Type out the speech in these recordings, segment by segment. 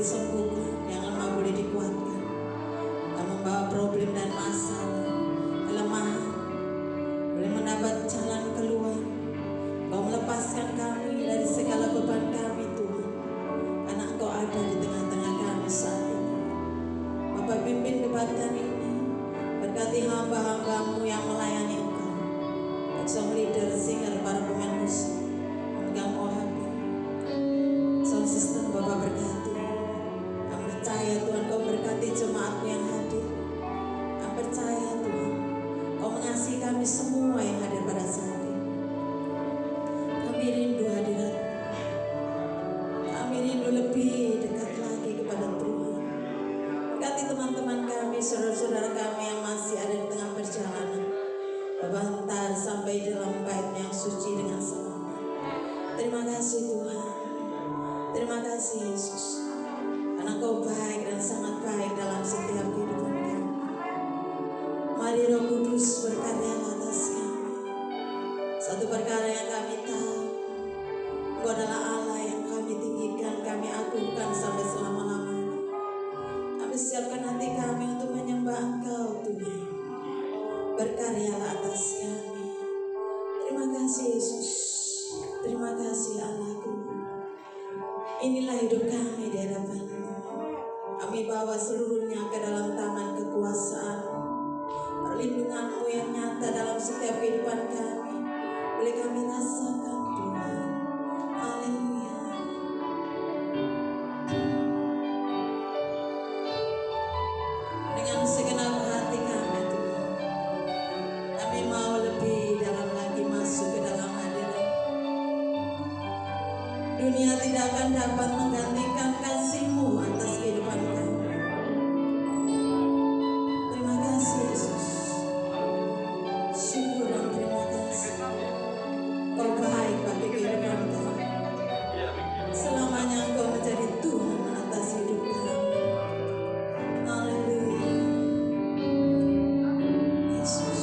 disembuhkan, yang lemah boleh dikuatkan. Kau membawa problem dan masalah, kelemahan, boleh mendapat jalan keluar. Kau melepaskan kami dari segala beban kami Tuhan, karena Engkau ada di tengah-tengah kami saat ini. Bapak pimpin kebaktian ini, berkati hamba-hambamu yang melayani Engkau, baik song leader, singer, para pemain musik, pemegang OHB, sound system. Bapak berkati. Kami percaya Tuhan Kau berkati jemaatmu yang hadir. Kami percaya Tuhan Kau mengasihi kami semua yang hadir pada saat ini. Kami rindu hadirat, kami rindu lebih dekat lagi kepada Tuhan. Berkati teman-teman kami, saudara-saudara kami yang masih ada di tengah perjalanan. Bapak hantar sampai dalam bait yang suci dengan selamat. Terima kasih Tuhan, terima kasih Yesus, karena Kau baik dan sangat baik dalam setiap kehidupan kami. Mari Roh Kudus berkarya atas kami. Satu perkara yang kami tahu, Engkau adalah Allah yang kami tinggikan, kami agungkan sampai selama-lamanya. Kami siapkan hati kami untuk menyembah Engkau Tuhan. Berkaryalah atas kami. Terima kasih Yesus, terima kasih Allahku. Inilah hidup kami di hadapan-Mu. Kami bawa seluruhnya ke dalam tangan kekuasaan, perlindungan-Mu yang nyata dalam setiap kehidupan kami. Boleh kami rasakan Tuhan. Haleluya. Dengan segenap hati kami Tuhan, kami mau lebih dalam lagi masuk ke dalam hadirat. Dunia tidak akan dapat menggantikan kasih-Mu atas kehidupan kami. Terima kasih Yesus. Syukur dan terima kasih. Kau baik bagi kehidupan kami. Selamanya Engkau menjadi Tuhan atas hidup kami. Haleluya. Yesus.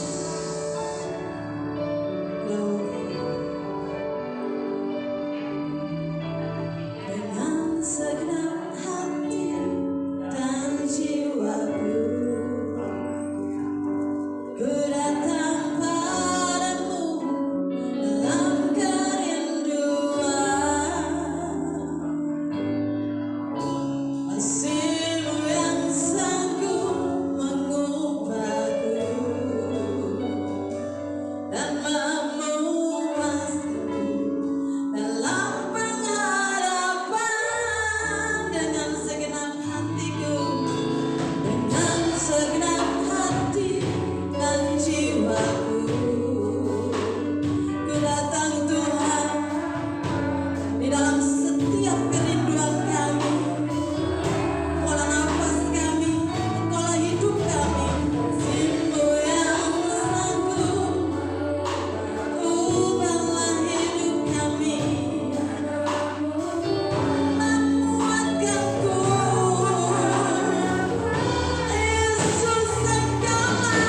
Glory. Dengan segenap hati dan jiwaku, ku datang padamu dalam kerinduan. Kasih-Mu yang sanggup mengubahku dan memuaskanku dalam pengharapan. Dengan segenap hatiku, dengan segenap hati dan jiwaku, ku datang Tuhan di dalam setiap kerinduan kami. Engkaulah nafas kami, Engkaulah hidup kami. Kasih-Mu yang sanggup ubahlah hidup kami, menguatkanku. Yesus Engkaulah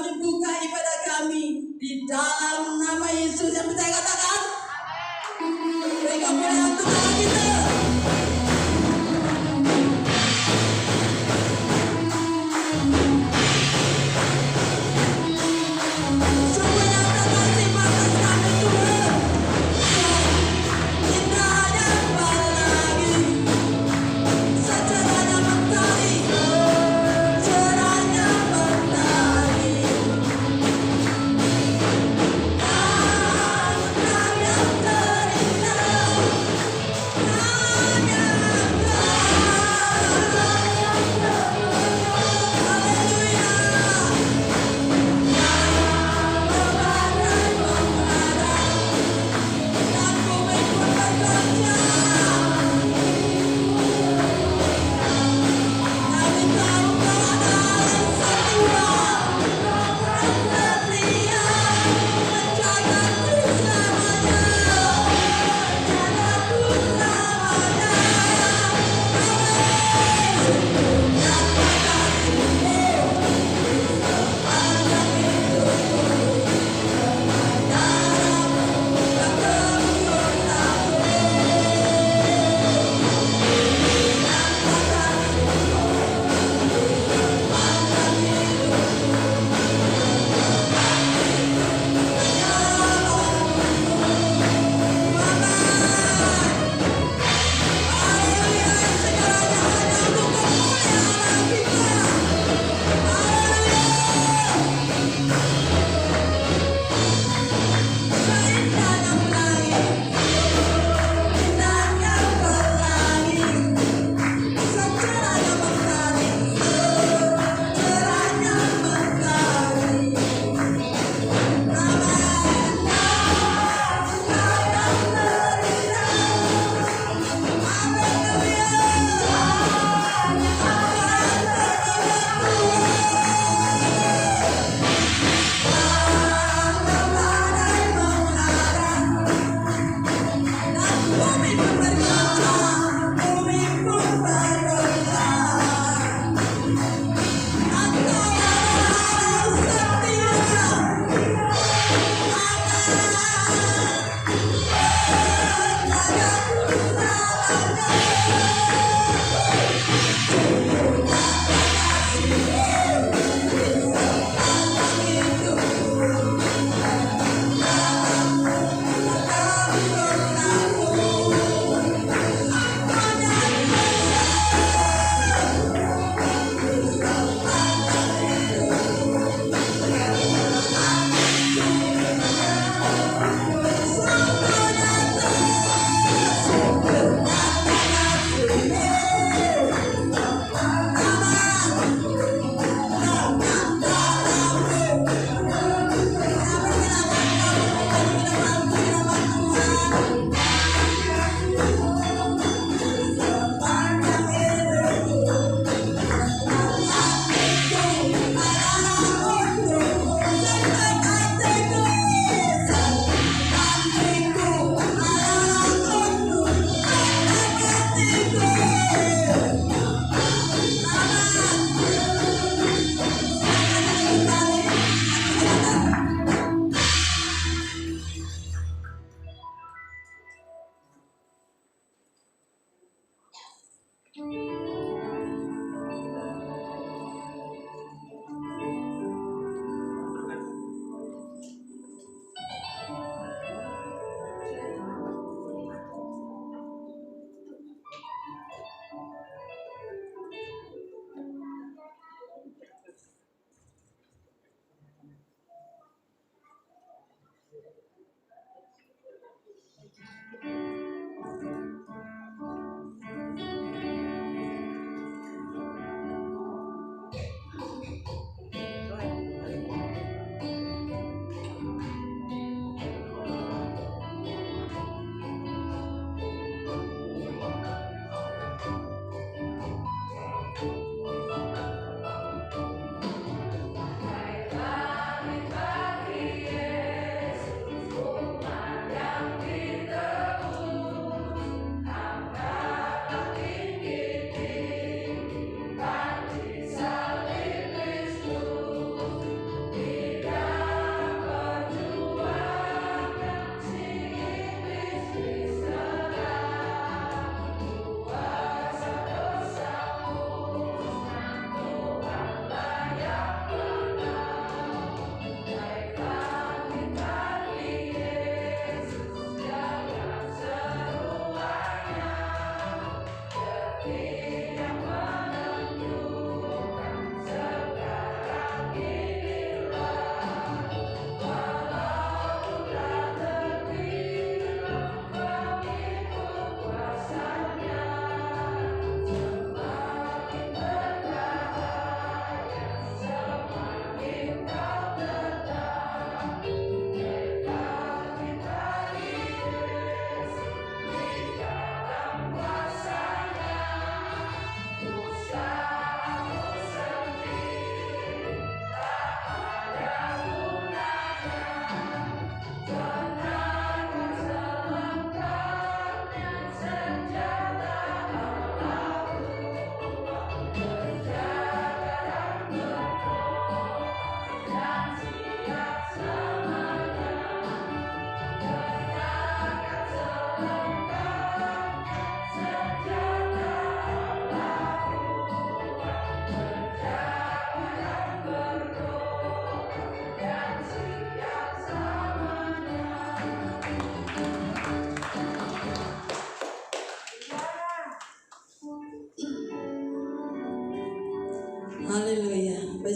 dibuka ibadah kami di dalam nama Yesus. Yang percaya katakan, beri kemuliaan untuk Allah kita.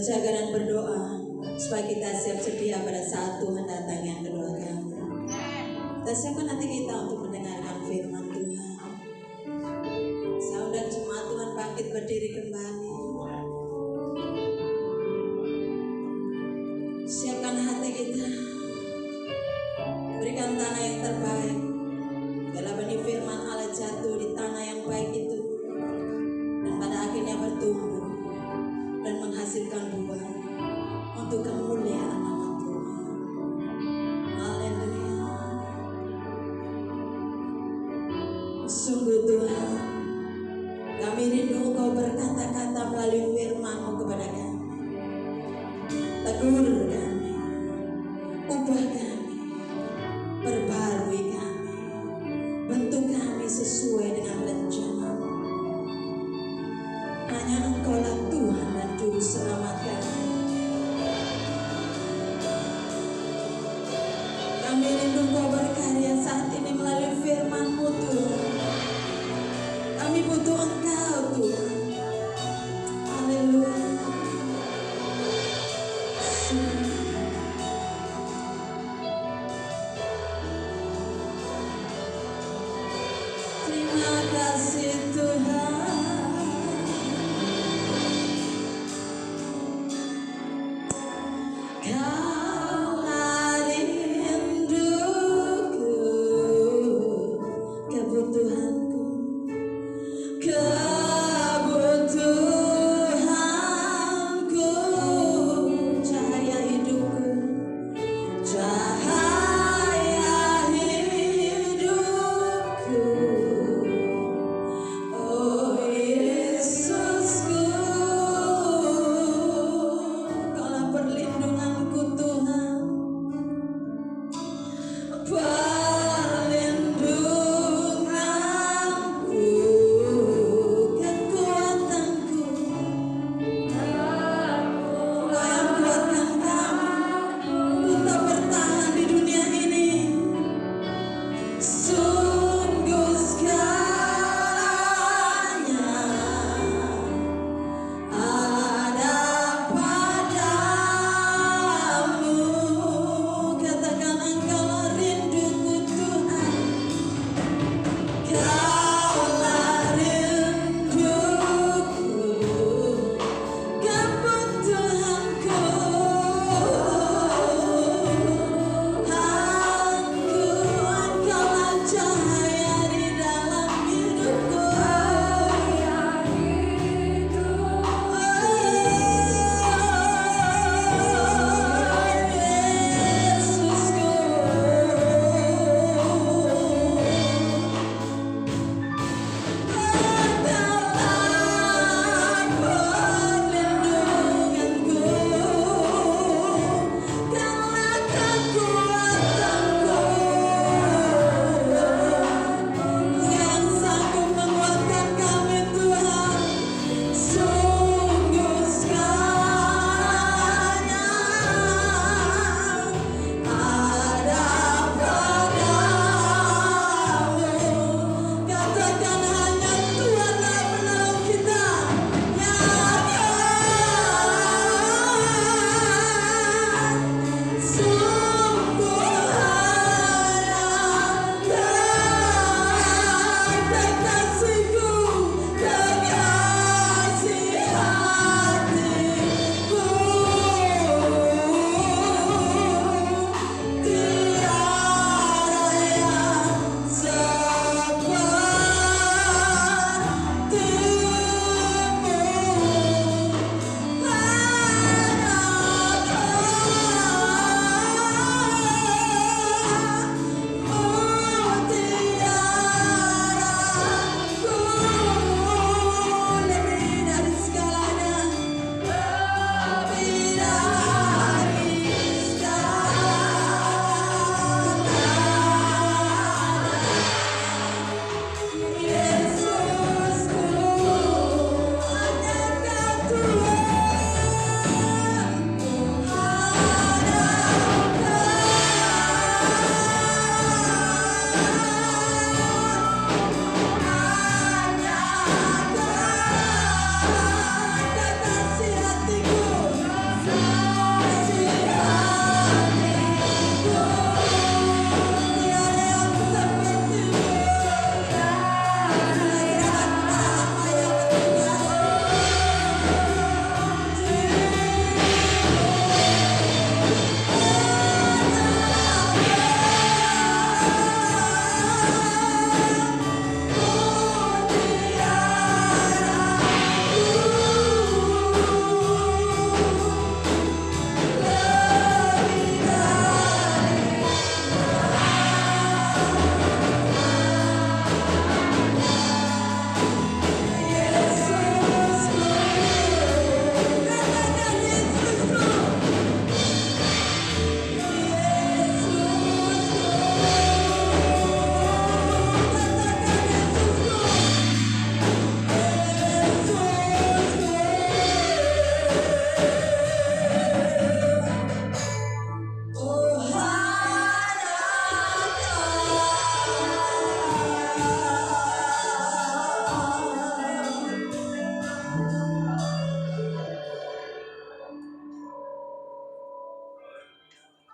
berjaga dan berdoa supaya kita siap sedia pada saat Tuhan datang yang kedua kali. Kita siapkan hati kita untuk mendengarkan firman Tuhan. Saya undang jemaat Tuhan bangkit berdiri kembali. Siapkan hati kita. Berikan tanah yang terbaik. Dalam benih firman Allah jatuh di tanah yang baik itu, dan pada akhirnya bertumbuh dan menghasilkan buah untuk kemuliaan nama Tuhan. Haleluya. Sungguh Tuhan, kami rindu Engkau berkata-kata melalui firman-Mu kepada kami. Tegur kami, ubah kami, perbarui kami, bentuk kami sesuai dengan rencana-Mu. Hanya Engkaulah Tuhan dan Juru Selamat kami. Kami rindu Engkau berkarya saat ini melalui firman-Mu Tuhan. Kami butuh Engkau Tuhan. Haleluya. Terima kasih Tuhan. Kaulah rinduku, kebutuhanku, kebutuhanku, cahaya hidup.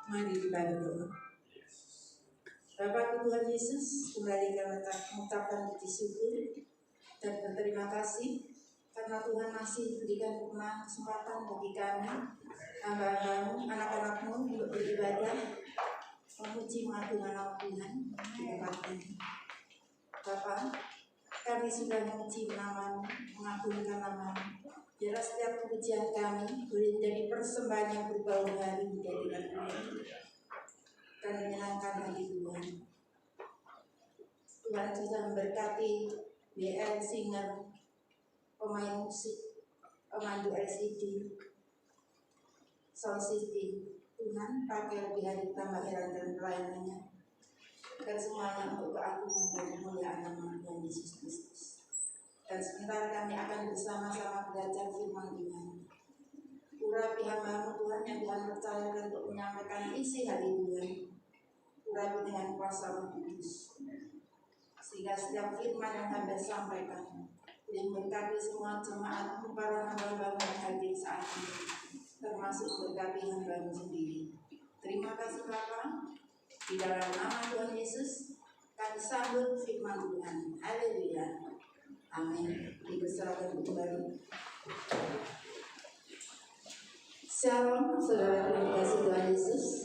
Mari kita berdoa. Bapa Tuhan Yesus, kembali kami mengucapkan puji syukur dan berterima kasih karena Tuhan masih berikan kesempatan bagi kami, hamba-Mu, anak-anak-Mu untuk beribadah, memuji mengagungkan nama Tuhan di tempat ini. Bapa, kami sudah memuji nama-Mu, mengagungkan nama-Mu. Biarlah setiap pujian kami boleh menjadi persembahan yang berbau hari di hadirat Tuhan dan menyenangkan hati Tuhan. Tuhan sudah memberkati BL Singer, pemain musik, pemandu LCD, sound system. Tuhan pakai lebih hari tambah heran dan pelayanannya dan semuanya untuk keagungan dan kemuliaan nama Tuhan Yesus Kristus. Dan sebentar kami akan bersama-sama belajar firman Tuhan. Urapi hamba-Mu Tuhan yang Tuhan percayakan untuk menyampaikan isi hati Tuhan. Urapi dengan kuasa Roh Kudus, sehingga setiap firman yang hamba sampaikan yang berkati semua jemaat para hamba-Mu yang hadir saat ini, termasuk berkati hamba-Mu sendiri. Terima kasih Bapa. Di dalam nama Tuhan Yesus kami sambut firman Tuhan. Haleluya. Amin. Dipersilakan kembali. Shalom, saudara yang dikasihi Tuhan Yesus.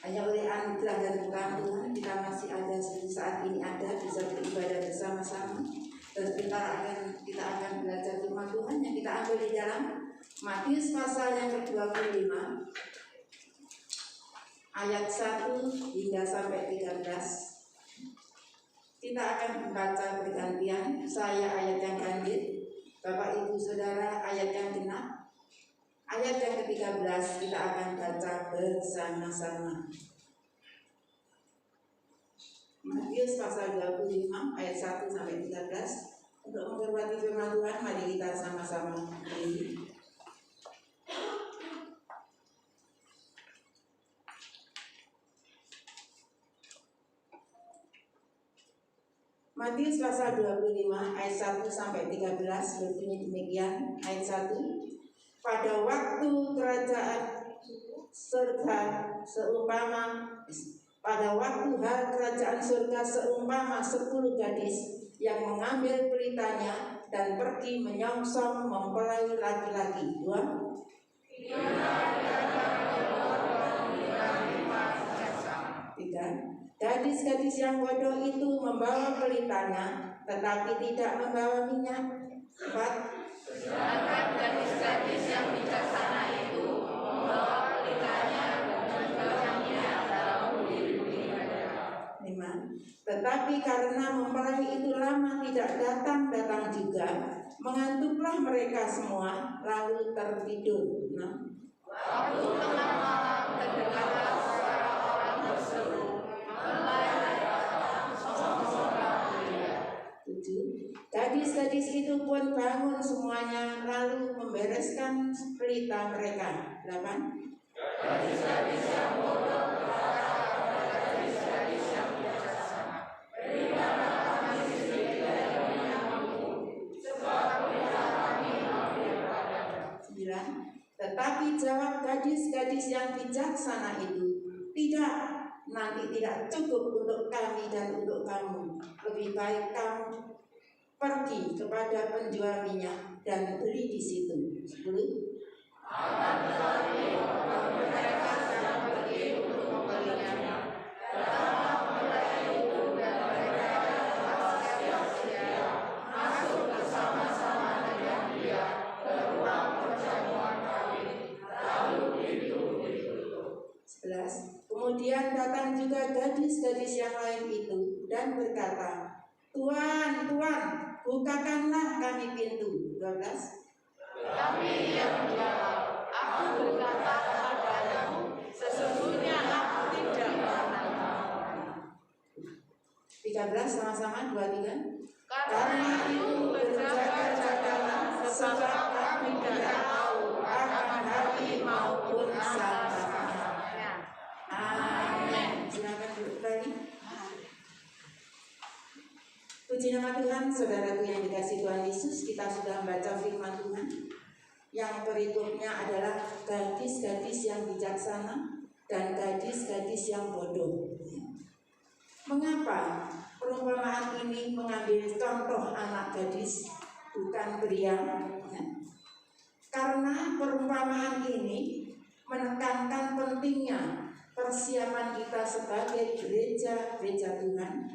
Hanya oleh anugerah dan berkat Tuhan kita masih ada saat ini bisa beribadah bersama-sama. Dan kita akan belajar firman Tuhan yang kita ambil di dalam Matius pasal yang ke-25 ayat 1 hingga sampai 13. Kita akan membaca bergantian, saya ayat yang ganjil, Bapak Ibu Saudara ayat yang genap. Ayat yang ke-13 kita akan baca bersama-sama. Matius pasal 25 ayat 1 sampai 13. Untuk menghormati firman Tuhan, mari kita sama-sama berdiri. Matius pasal 25 ayat 1 sampai 13 berbunyi demikian. Ayat 1. Pada waktu kerajaan surga seumpama 10 gadis yang mengambil pelitanya dan pergi menyongsong mempelai laki-laki. 2. Gadis-gadis yang bodoh itu membawa pelitanya, tetapi tidak membawa minyak. 4. Sedangkan gadis-gadis yang bijaksana itu membawa pelitanya dan membawa minyak dalam budi-budi mereka. 5. Tetapi karena mempelai itu lama tidak datang juga, mengantuklah mereka semua lalu tertidur. 6. Waktu tengah malam terdengarlah suara orang berseru, 7. Gadis-gadis itu pun bangun semuanya lalu membereskan pelita mereka. 8. Gadis-gadis yang bodoh berkata kepada gadis-gadis yang bijaksana, berikanlah kami sedikit dari minyakmu, sebab pelita kami hampir padam. 9. Tetapi jawab gadis-gadis yang bijaksana itu, tidak, nanti tidak cukup untuk kami dan untuk kamu. Lebih baik kamu pergi kepada penjual minyak dan beli di situ. 10. Akan tetapi waktu mereka sedang pergi untuk membelinya, datanglah mempelai itu dan mereka telah siap-siap masuk bersama-sama dengan dia ke ruang perjamuan kawin, lalu pintu ditutup. 11. Kemudian datang juga gadis-gadis yang lain itu dan berkata, Tuan, Tuan, bukakanlah kami pintu. 12. Tapi ia menjawab, aku berkata kepadamu, sesungguhnya aku tidak mengenalmu. 13 sama-sama 2-3. Karena itu berjaga-jagalah, sebab kami tidak tahu akan hari maupun saat-saatnya. Amin. Silakan duduk lagi. Puji nama Tuhan, saudaraku yang dikasihi Tuhan Yesus. Kita sudah membaca firman Tuhan. Yang berikutnya adalah gadis-gadis yang bijaksana. dan gadis-gadis yang bodoh. Mengapa perumpamaan ini mengambil contoh anak gadis, bukan pria? Karena perumpamaan ini menekankan pentingnya persiapan kita sebagai gereja Tuhan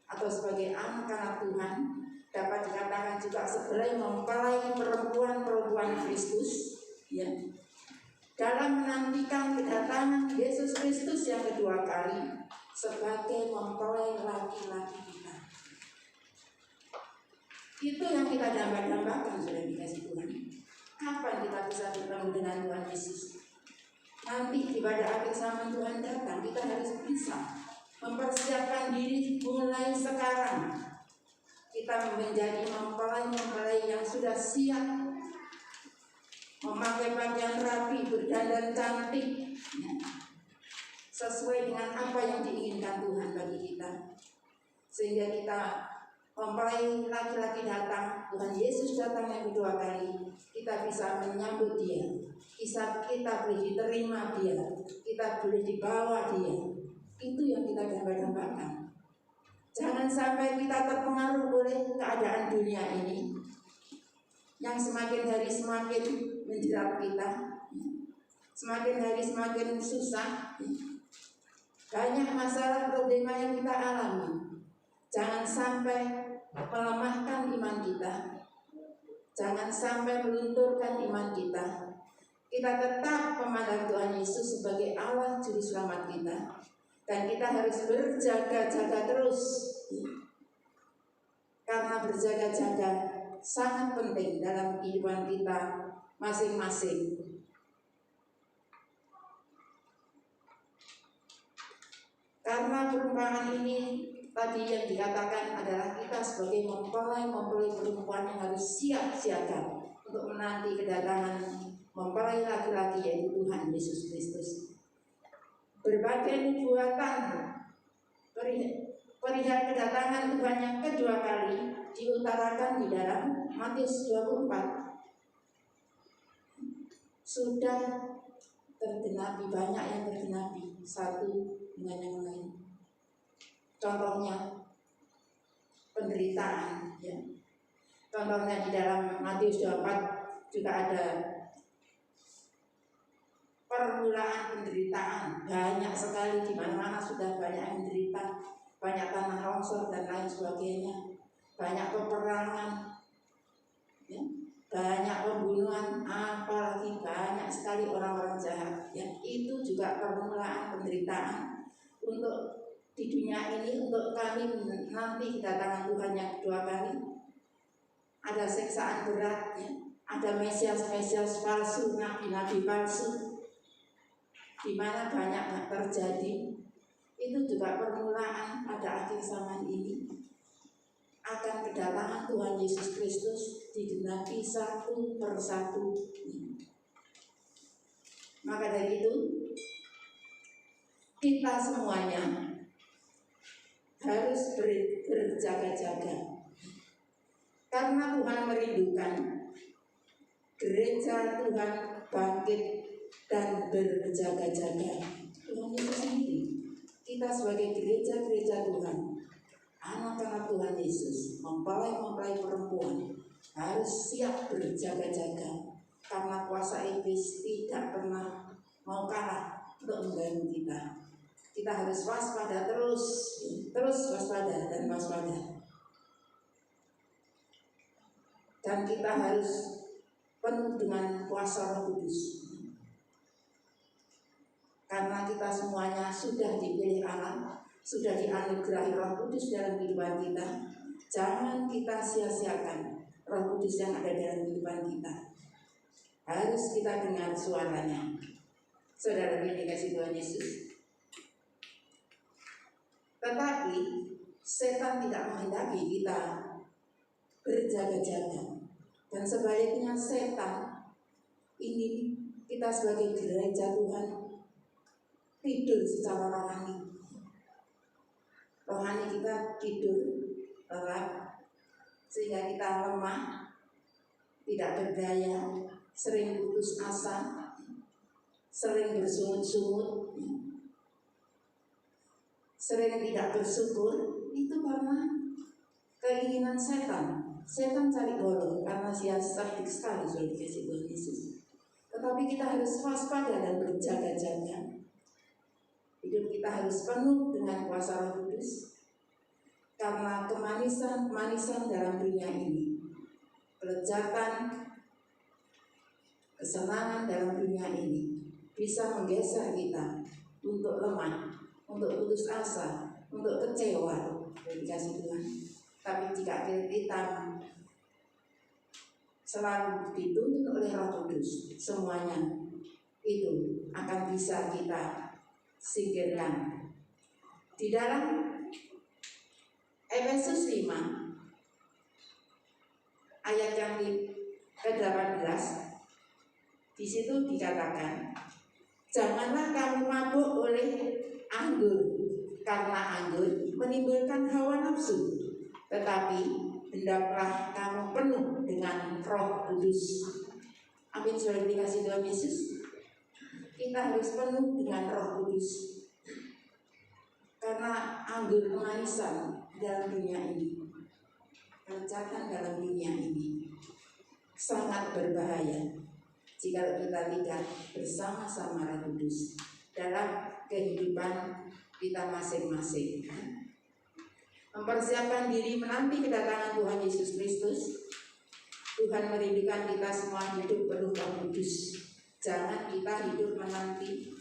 atau sebagai anak-anak Tuhan, dapat dikatakan juga sebagai mempelai perempuan Kristus, ya, dalam menantikan kedatangan Yesus Kristus yang kedua kali sebagai mempelai laki-laki kita. Itu yang kita dambakan, sudah dikasih Tuhan. Kapan kita bisa bertemu dengan Tuhan Yesus? Nanti pada akhir zaman Tuhan datang, kita harus bisa mempersiapkan diri mulai sekarang. Kita menjadi mempelai yang sudah siap, memakai pakaian rapi, berdandan cantik, ya, sesuai dengan apa yang diinginkan Tuhan bagi kita. Sehingga kita mempelai laki-laki datang, Tuhan Yesus datang yang kedua kali, kita bisa menyambut Dia, kita boleh diterima Dia, kita boleh dibawa Dia. Itu yang kita dambakan. Jangan sampai kita terpengaruh oleh keadaan dunia ini yang semakin hari semakin menjerat kita, semakin hari semakin susah. Banyak masalah problema yang kita alami. Jangan sampai melemahkan iman kita, jangan sampai melunturkan iman kita. Kita tetap memandang Tuhan Yesus sebagai Allah Juru Selamat kita, dan kita harus berjaga-jaga terus, karena berjaga-jaga sangat penting dalam kehidupan kita masing-masing. Karena perumpamaan ini tadi yang dikatakan adalah kita sebagai mempelai perempuan yang harus siap siaga untuk menanti kedatangan mempelai laki-laki, yaitu Tuhan Yesus Kristus. Berbagai nubuatan perihal kedatangan Tuhan yang kedua kali diutarakan di dalam Matius 24. Sudah tergenapi, banyak yang tergenapi satu dengan yang lain. Contohnya penderitaan, ya. Contohnya di dalam Matius 24 juga ada permulaan penderitaan, banyak sekali, di mana-mana sudah banyak yang menderita, banyak tanah longsor dan lain sebagainya, banyak peperangan, ya, banyak pembunuhan, apalagi banyak sekali orang-orang jahat, ya. Itu juga permulaan penderitaan untuk di dunia ini, untuk kami nanti kedatangan Tuhan yang kedua kali. Ada siksaan berat, ya. Ada mesias palsu, nabi-nabi palsu, di mana banyak terjadi. Itu juga permulaan pada akhir zaman ini. Akan kedatangan Tuhan Yesus Kristus digenapi satu persatu. Maka dari itu kita semuanya harus berjaga-jaga, karena Tuhan merindukan gereja Tuhan bangkit dan berjaga-jaga. Tuhan itu sendiri, kita sebagai gereja Tuhan, anak-anak Tuhan Yesus, mempelai perempuan, harus siap berjaga-jaga, karena kuasa iblis tidak pernah mau kalah untuk mengganggu kita. Kita harus waspada terus waspada dan waspada. Dan kita harus penuh dengan kuasa Roh Kudus. Karena kita semuanya sudah dipilih Allah, sudah dianugerahi Roh Kudus dalam kehidupan kita. Jangan kita sia-siakan Roh Kudus yang ada dalam kehidupan kita. Harus kita dengar suaranya. Saudara yang dikasihi Tuhan Yesus. Tetapi setan tidak menghendaki kita berjaga-jaga, dan sebaliknya setan ingin kita sebagai gereja Tuhan tidur secara rohani. Rohani kita tidur lelap, sehingga kita lemah, tidak berdaya, sering putus asa, sering bersungut-sungut, sering tidak bersyukur, itu karena keinginan setan. Setan cari golong karena dia cerdik sekali sudah dikasih Tuhan Yesus. Tetapi kita harus waspada dan berjaga-jaga. Hidup kita harus penuh dengan kuasa Roh Kudus. Karena kemanisan dalam dunia ini, kelezatan, kesenangan dalam dunia ini bisa menggeser kita untuk lemah, untuk putus asa, untuk kecewa dari kasih Tuhan. Tapi jika kita selalu dituntun oleh Roh Kudus, semuanya itu akan bisa kita singkirkan. Di dalam Efesus 5 ayat yang ke-18, di situ dikatakan, janganlah kamu mabuk oleh anggur, karena anggur menimbulkan hawa nafsu, tetapi hendaklah kamu penuh dengan Roh Kudus. Amin, sudah dikasih Tuhan Yesus. Kita harus penuh dengan Roh Kudus. Karena anggur kemanisan dalam dunia ini, kelezatan dalam dunia ini sangat berbahaya jika kita tidak bersama-sama Roh Kudus dalam kehidupan kita masing-masing. Mempersiapkan diri menanti kedatangan Tuhan Yesus Kristus. Tuhan merindukan kita semua hidup penuh Roh Kudus. Jangan kita hidup menanti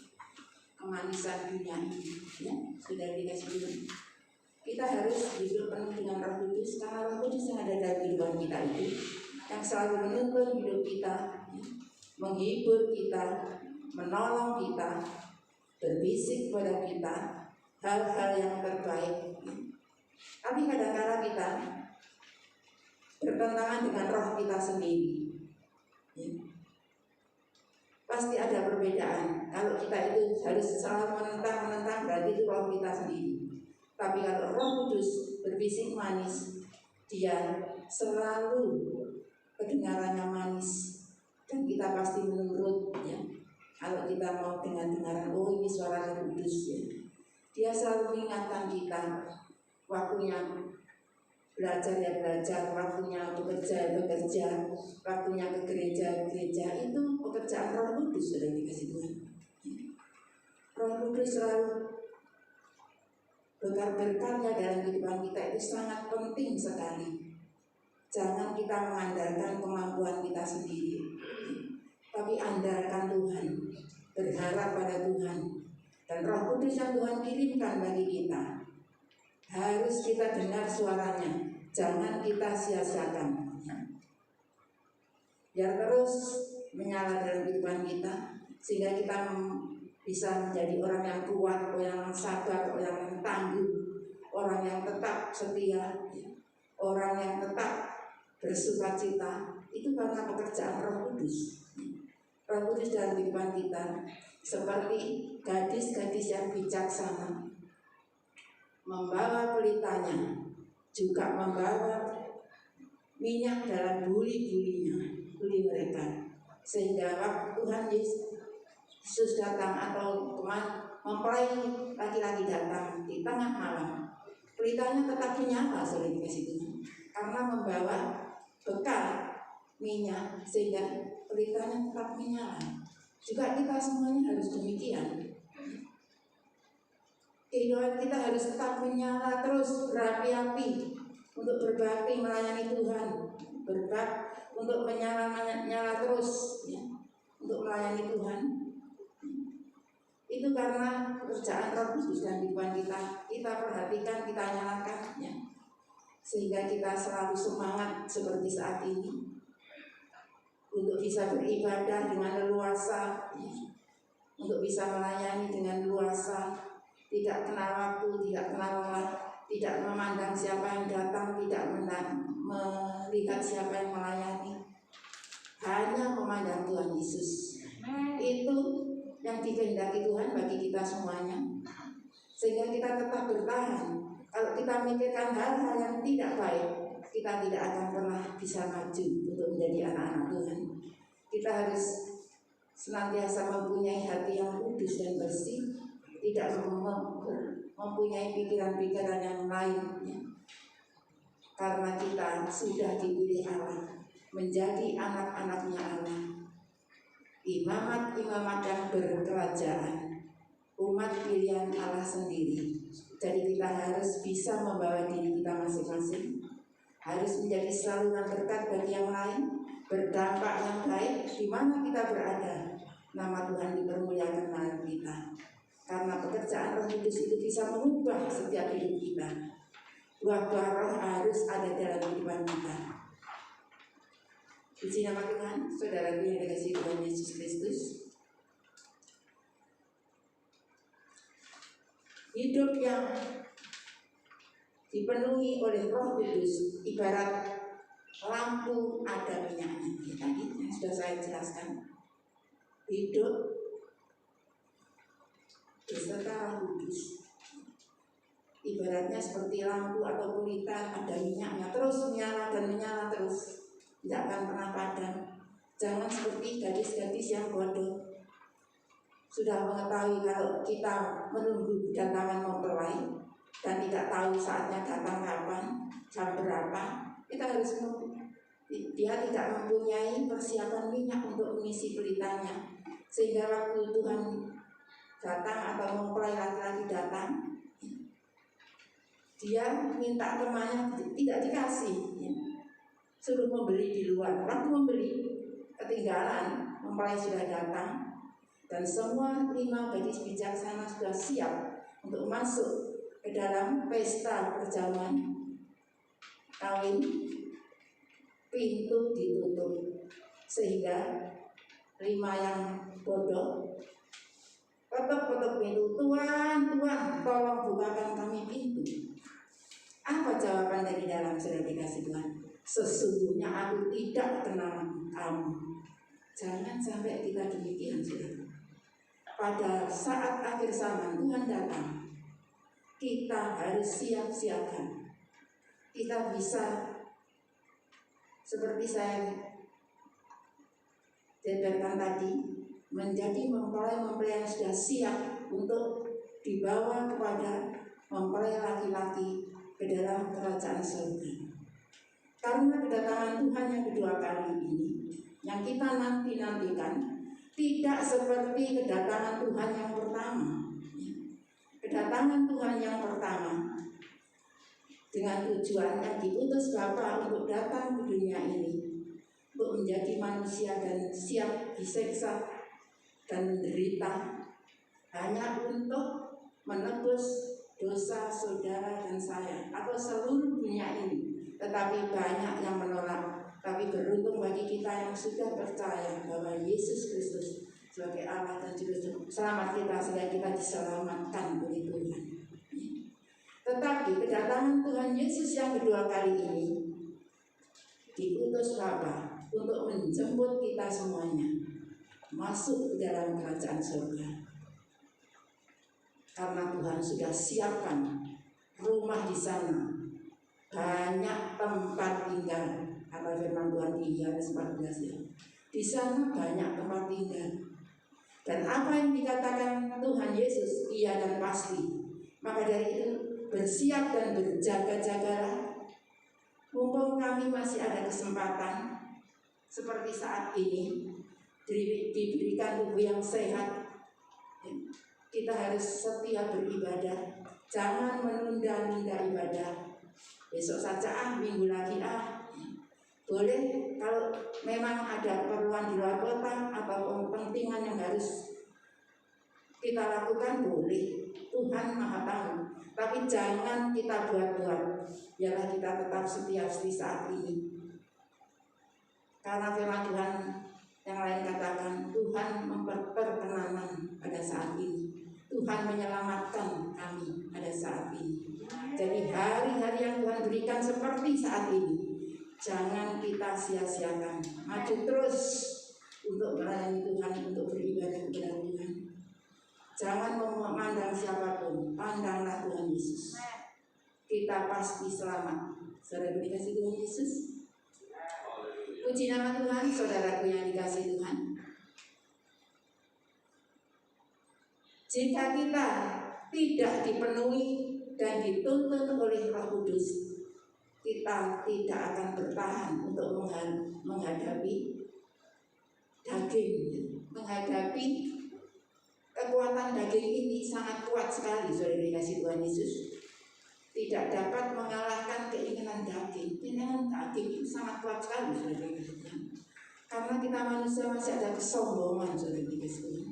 kemanisan dunia ini, ya, sudah dikasih Tuhan. Kita harus hidup penuh dengan Roh Kudus, karena Roh Kudus yang ada dalam kehidupan kita itu yang selalu menuntun hidup kita, ya, menghibur kita, menolong kita, berbisik kepada kita hal-hal yang terbaik. Ya. Tapi kadang-kadang kita bertentangan dengan roh kita sendiri. Ya. Pasti ada perbedaan. Kalau kita itu harus selalu menentang, berarti itu roh kita sendiri. Tapi kalau Roh Kudus berbisik manis, dia selalu kedengarannya manis, dan kita pasti menurut, ya. Kalau kita mau dengar-dengaran, oh ini suara Roh Kudus, ya. Dia selalu mengingatkan kita, waktunya belajar ya belajar, waktunya bekerja ya bekerja, waktunya ke gereja. Itu pekerjaan Roh Kudus, sudah dikasih Tuhan. Roh Kudus selalu berkarya dalam kehidupan kita, itu sangat penting sekali. Jangan kita mengandalkan kemampuan kita sendiri, tapi andalkan Tuhan, berharap pada Tuhan, dan Roh Kudus yang Tuhan kirimkan bagi kita harus kita dengar suaranya, jangan kita sia-siakan. Biar terus menyala dalam kehidupan kita, sehingga kita bisa menjadi orang yang kuat, orang yang sabar, orang yang tangguh, orang yang tetap setia, orang yang tetap bersukacita. Itu karena pekerjaan Roh Kudus. Roh Kudus dalam kehidupan kita seperti gadis-gadis yang bijaksana, membawa pelitanya, juga membawa minyak dalam buli mereka, sehingga waktu Tuhan Yesus datang atau mempelai laki-laki datang di tengah malam, pelitanya tetap menyala, sudah dikasih Tuhan, karena membawa bekal minyak, sehingga pelitanya tetap menyala. Juga kita semuanya harus demikian. Kehidupan kita harus tetap menyala terus, berapi-api untuk berbakti melayani Tuhan, untuk menyala terus, ya, untuk melayani Tuhan. Itu karena pekerjaan Roh Kudus dan kehidupan kita perhatikan, kita nyalakan, ya, sehingga kita selalu semangat seperti saat ini untuk bisa beribadah dengan leluasa, ya, untuk bisa melayani dengan leluasa, tidak kenal waktu, tidak kenal lelah, tidak memandang siapa yang datang, tidak melihat siapa yang melayani, hanya memandang Tuhan Yesus. Itu yang dikehendaki Tuhan bagi kita semuanya, sehingga kita tetap bertahan. Kalau kita memikirkan hal-hal yang tidak baik, kita tidak akan pernah bisa maju untuk menjadi anak-anak Tuhan. Kita harus senantiasa mempunyai hati yang kudus dan bersih, tidak mempunyai pikiran-pikiran yang lainnya. Karena kita sudah dipilih Allah menjadi anak-anaknya Allah, imamat-imamat yang berkerajaan, umat pilihan Allah sendiri. Jadi kita harus bisa membawa diri kita masing-masing, harus menjadi saluran berkat bagi yang lain, berdampak yang baik di mana kita berada. Nama Tuhan dipermuliakan dalam kita, karena pekerjaan Roh Kudus itu bisa mengubah setiap hidup kita. Buah-buah roh harus ada dalam kehidupan kita. Puji nama Tuhan, saudara yang dikasihi Tuhan Yesus Kristus. Hidup yang dipenuhi oleh Roh Kudus ibarat lampu ada minyaknya. Tadi yang sudah saya jelaskan. Hidup beserta Roh Kudus ibaratnya seperti lampu atau pelita, ada minyaknya terus menyala dan menyala terus, tidak akan pernah padam. Jangan seperti gadis-gadis yang bodoh, sudah mengetahui kalau kita menunggu kedatangan mempelai dan tidak tahu saatnya datang kapan, jam berapa. Kita harus dia tidak mempunyai persiapan minyak untuk mengisi pelitanya, sehingga waktu Tuhan datang atau mempelai laki-laki datang, dia minta temannya tidak dikasih, suruh membeli di luar. Waktu membeli ketinggalan, mempelai sudah datang dan semua 5 gadis bijaksana sudah siap untuk masuk ke dalam pesta perjamuan kawin. Pintu ditutup sehingga 5 yang bodoh ketuk-ketuk pintu, Tuhan, tolong bukakan kami pintu. Apa jawaban dari dalam, saudara dikasih Tuhan? Sesungguhnya aku tidak kenal kamu. Jangan sampai kita demikian, saudara. Pada saat akhir zaman Tuhan datang, kita harus siap-siapkan. Kita bisa seperti saya jabarkan tadi, menjadi mempelai-mempelai yang sudah siap untuk dibawa kepada mempelai laki-laki ke dalam kerajaan surga. Karena kedatangan Tuhan yang kedua kali ini, yang kita nanti-nantikan, tidak seperti kedatangan Tuhan yang pertama. Kedatangan Tuhan yang pertama dengan tujuan yang diutus Bapa untuk datang ke dunia ini, untuk menjadi manusia dan siap diseksa dan menderita, hanya untuk menebus dosa saudara dan saya atau seluruh dunia ini. Tetapi banyak yang menolak. Tapi beruntung bagi kita yang sudah percaya bahwa Yesus Kristus sebagai Allah dan Juru Selamat kita, sehingga kita diselamatkan oleh Tuhan. Tetapi kedatangan Tuhan Yesus yang kedua kali ini diutus Bapa untuk menjemput kita semuanya masuk ke dalam kerajaan surga. Karena Tuhan sudah siapkan rumah di sana, banyak tempat tinggal. Apa firman Tuhan di Yohanes 14 ya? Di sana banyak tempat tinggal. Dan apa yang dikatakan Tuhan Yesus iya dan pasti. Maka dari itu bersiap dan berjaga-jagalah. Mumpung kami masih ada kesempatan seperti saat ini, diberikan tubuh yang sehat, kita harus setia beribadah. Jangan menunda-nunda ibadah. Besok saja minggu lagi boleh. Kalau memang ada keperluan di luar kota atau kepentingan yang harus kita lakukan, boleh. Tuhan Maha tahu. Tapi jangan kita buat-buat. Biarlah kita tetap setia di saat ini. Karena firman Tuhan yang lain katakan, Tuhan memperkenanan pada saat ini. Tuhan menyelamatkan kami pada saat ini. Jadi hari-hari yang Tuhan berikan seperti saat ini, jangan kita sia-siakan. Maju terus untuk melayani Tuhan, untuk beribadah kepada Tuhan. Jangan memandang siapapun, pandanglah Tuhan Yesus. Kita pasti selamat. Saudara dikasih Tuhan Yesus. Puji nama Tuhan, saudaraku yang dikasih Tuhan. Jika kita tidak dipenuhi dan dituntun oleh Roh Kudus, kita tidak akan bertahan untuk menghadapi daging, menghadapi kekuatan daging ini sangat kuat sekali, saudara dikasih Tuhan Yesus. Tidak dapat mengalahkan keinginan daging. Keinginan daging itu sangat kuat sekali, saudara dikasih Tuhan. Karena kita manusia masih ada kesombongan, saudara dikasih Tuhan.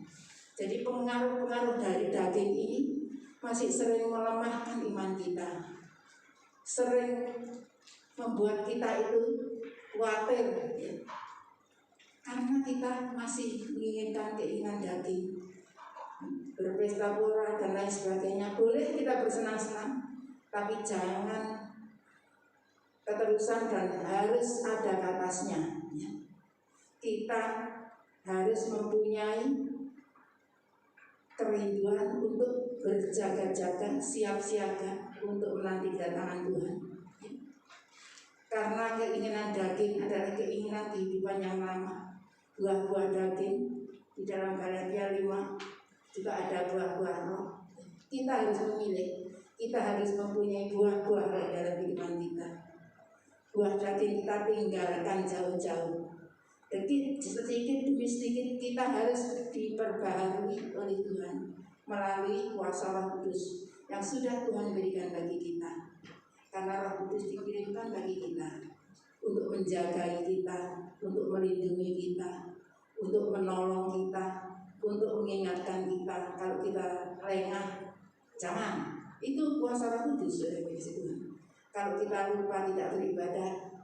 Jadi pengaruh-pengaruh dari daging ini masih sering melemahkan iman kita, sering membuat kita itu khawatir, ya. Karena kita masih menginginkan keinginan daging, berpesta pora dan lain sebagainya. Boleh kita bersenang-senang, tapi jangan keterusan dan harus ada batasnya, ya. Kita harus mempunyai kerinduan untuk berjaga-jaga, siap siaga untuk menanti kedatangan Tuhan. Karena keinginan daging adalah keinginan kehidupan yang lama. Buah-buah daging di dalam Galatia 5 juga ada buah-buah roh. Kita harus memilih, kita harus mempunyai buah-buah roh dalam kehidupan kita. Buah daging kita tinggalkan jauh-jauh. Jadi sedikit demi sedikit kita harus diperbaharui oleh Tuhan melalui kuasa Roh Kudus yang sudah Tuhan berikan bagi kita. Karena Roh Kudus dikirimkan bagi kita untuk menjaga kita, untuk melindungi kita, untuk menolong kita, untuk mengingatkan kita. Kalau kita lengah, jangan. Itu kuasa Roh Kudus, saudara Tuhan. Kalau kita lupa tidak beribadah,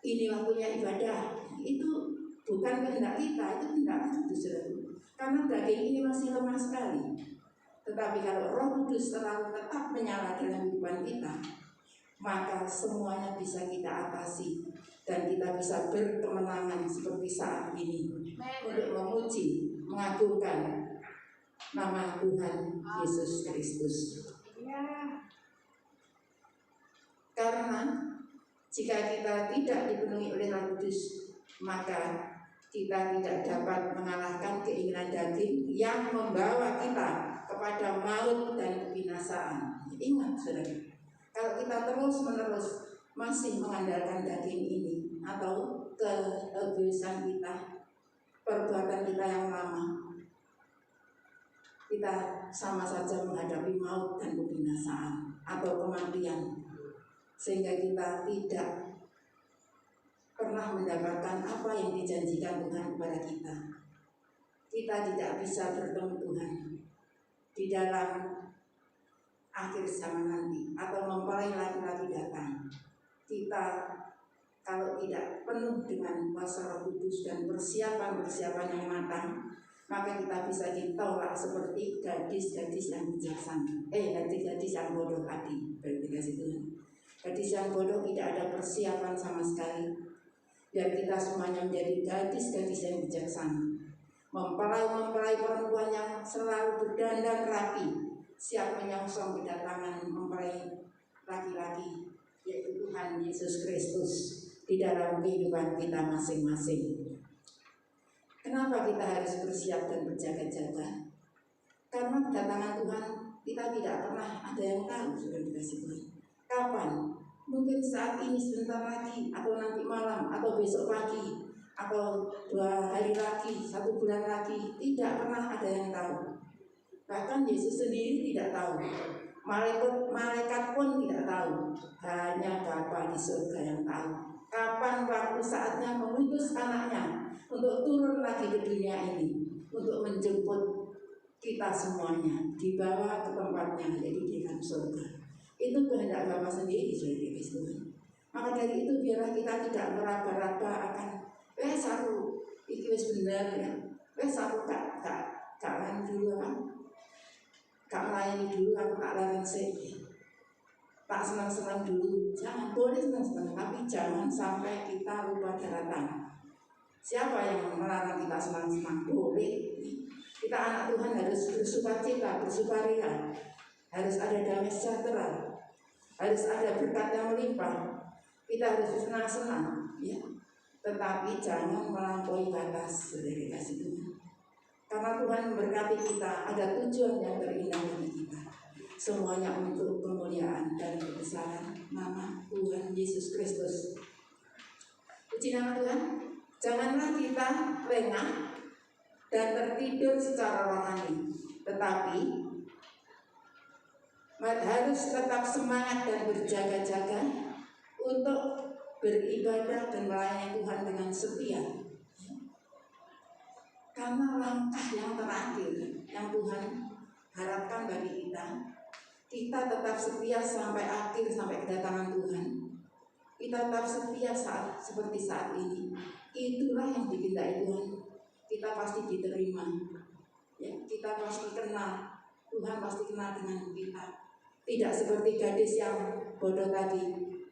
ini waktunya ibadah, itu bukan kehendak kita, itu kehendak Kudus, saudara. Karena daging ini masih lemah sekali. Tetapi kalau Roh Kudus terlalu tetap menyala dalam kehidupan kita, maka semuanya bisa kita atasi dan kita bisa berkemenangan seperti saat ini untuk memuji, mengagungkan nama Tuhan Yesus Kristus. Karena jika kita tidak dipenuhi oleh Roh Kudus, maka kita tidak dapat mengalahkan keinginan daging yang membawa kita kepada maut dan kebinasaan. Ingat, saudara, kalau kita terus-menerus masih mengandalkan daging ini atau keegoisan kita, perbuatan kita yang lama, kita sama saja menghadapi maut dan kebinasaan atau kematian, sehingga kita tidak pernah mendapatkan apa yang dijanjikan Tuhan kepada kita. Kita tidak bisa bertemu Tuhan di dalam akhir zaman nanti atau mempelai laki-laki datang. Kita kalau tidak penuh dengan kuasa Roh Kudus dan persiapan yang matang, maka kita bisa ditolak seperti gadis-gadis yang bijaksana, gadis-gadis yang bodoh tadi. Dikasih Tuhan. Gadis yang bodoh tidak ada persiapan sama sekali. Dan kita semuanya menjadi gadis-gadis yang bijaksana, mempelai perempuan yang selalu berdandan rapi, siap menyongsong kedatangan mempelai laki-laki, yaitu Tuhan Yesus Kristus di dalam kehidupan kita masing-masing. Kenapa kita harus bersiap dan berjaga-jaga? Karena kedatangan Tuhan kita tidak pernah ada yang tahu, sudah dikasih Tuhan. Kapan? Mungkin saat ini sebentar lagi, atau nanti malam, atau besok pagi, atau 2 hari lagi, 1 bulan lagi. Tidak pernah ada yang tahu. Bahkan Yesus sendiri tidak tahu. Malaikat pun tidak tahu. Hanya Bapa di surga yang tahu. Kapan waktu saatnya mengutus anaknya untuk turun lagi ke dunia ini, untuk menjemput kita semuanya, dibawa ke tempatnya, yaitu di dalam surga. Itu kehendak Bapa sendiri, saudara Tuhan. Maka dari itu biarlah kita tidak meraba-raba akan saru iki wis bener ya. Saru gak lain dulu kan. Gak melayani dulu, aku tak layan sih. Tak senang-senang dulu. Jangan, boleh senang-senang, tapi jangan sampai kita lupa daratan. Siapa yang melarang kita senang-senang? Boleh. Kita anak Tuhan harus bersukacita, bersukaria. Harus ada damai sejahtera, harus ada berkat yang melimpah. Kita harus senang-senang, ya. Tetapi jangan melampaui batas, saudara kasih Tuhan. Karena Tuhan memberkati kita, ada tujuan yang terindah bagi kita. Semuanya untuk kemuliaan dan kebesaran nama Tuhan Yesus Kristus. Puji nama Tuhan. Janganlah kita lengah dan tertidur secara rohani, tetapi harus tetap semangat dan berjaga-jaga untuk beribadah dan melayani Tuhan dengan setia. Karena langkah yang terakhir yang Tuhan harapkan bagi kita tetap setia sampai akhir, sampai kedatangan Tuhan. Kita tetap setia seperti saat ini. Itulah yang dikehendaki Tuhan. Kita pasti diterima. Ya, kita pasti kenal. Tuhan pasti kenal dengan kita. Tidak seperti gadis yang bodoh tadi.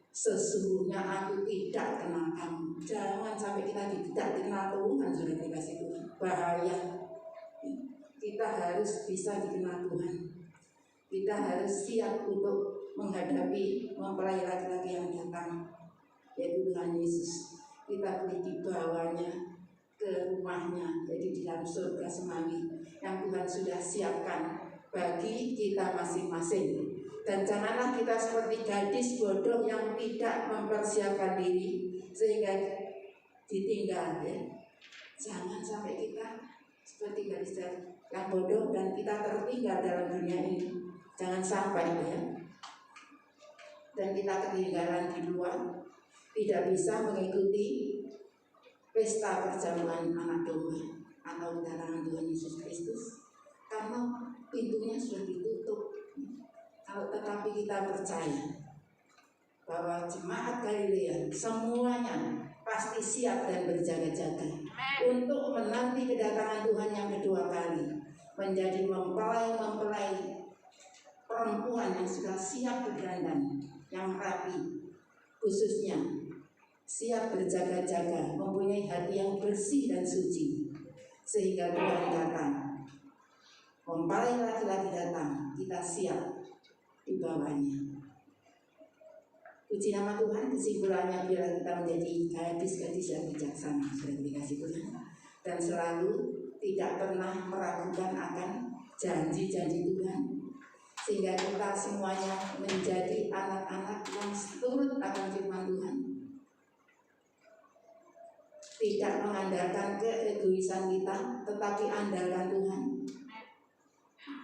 Sesungguhnya aku tidak kenal kamu. Jangan sampai kita tidak kenal Tuhan, sudah dikasih Tuhan. Bahaya. Kita harus bisa dikenal Tuhan. Kita harus siap untuk menghadapi mempelai laki-laki yang datang, yaitu Tuhan Yesus. Kita boleh dibawanya ke rumahnya, jadi di dalam surga semawi yang Tuhan sudah siapkan bagi kita masing-masing. Dan janganlah kita seperti gadis bodoh yang tidak mempersiapkan diri sehingga ditinggal, ya. Jangan sampai kita seperti gadis yang bodoh dan kita tertinggal dalam dunia ini. Jangan sampai, ya. Dan kita ketinggalan di luar, tidak bisa mengikuti pesta perjamuan anak domba atau kedatangan Tuhan Yesus Kristus karena pintunya sudah ditutup. Tetapi kita percaya bahwa jemaat Galilea semuanya pasti siap dan berjaga-jaga untuk menanti kedatangan Tuhan yang kedua kali, menjadi mempelai perempuan yang sudah siap berdandan, yang rapi, khususnya siap berjaga-jaga, mempunyai hati yang bersih dan suci, sehingga Tuhan datang, mempelai laki-laki datang, kita siap di bawahnya. Puji nama Tuhan. Kesimpulannya, biar kita menjadi gadis-gadis yang bijaksana, sudah dikasih Tuhan, dan selalu tidak pernah meragukan akan janji-janji Tuhan, sehingga kita semuanya menjadi anak-anak yang turut akan firman Tuhan, tidak mengandalkan keegoisan kita, tetapi andalkan Tuhan.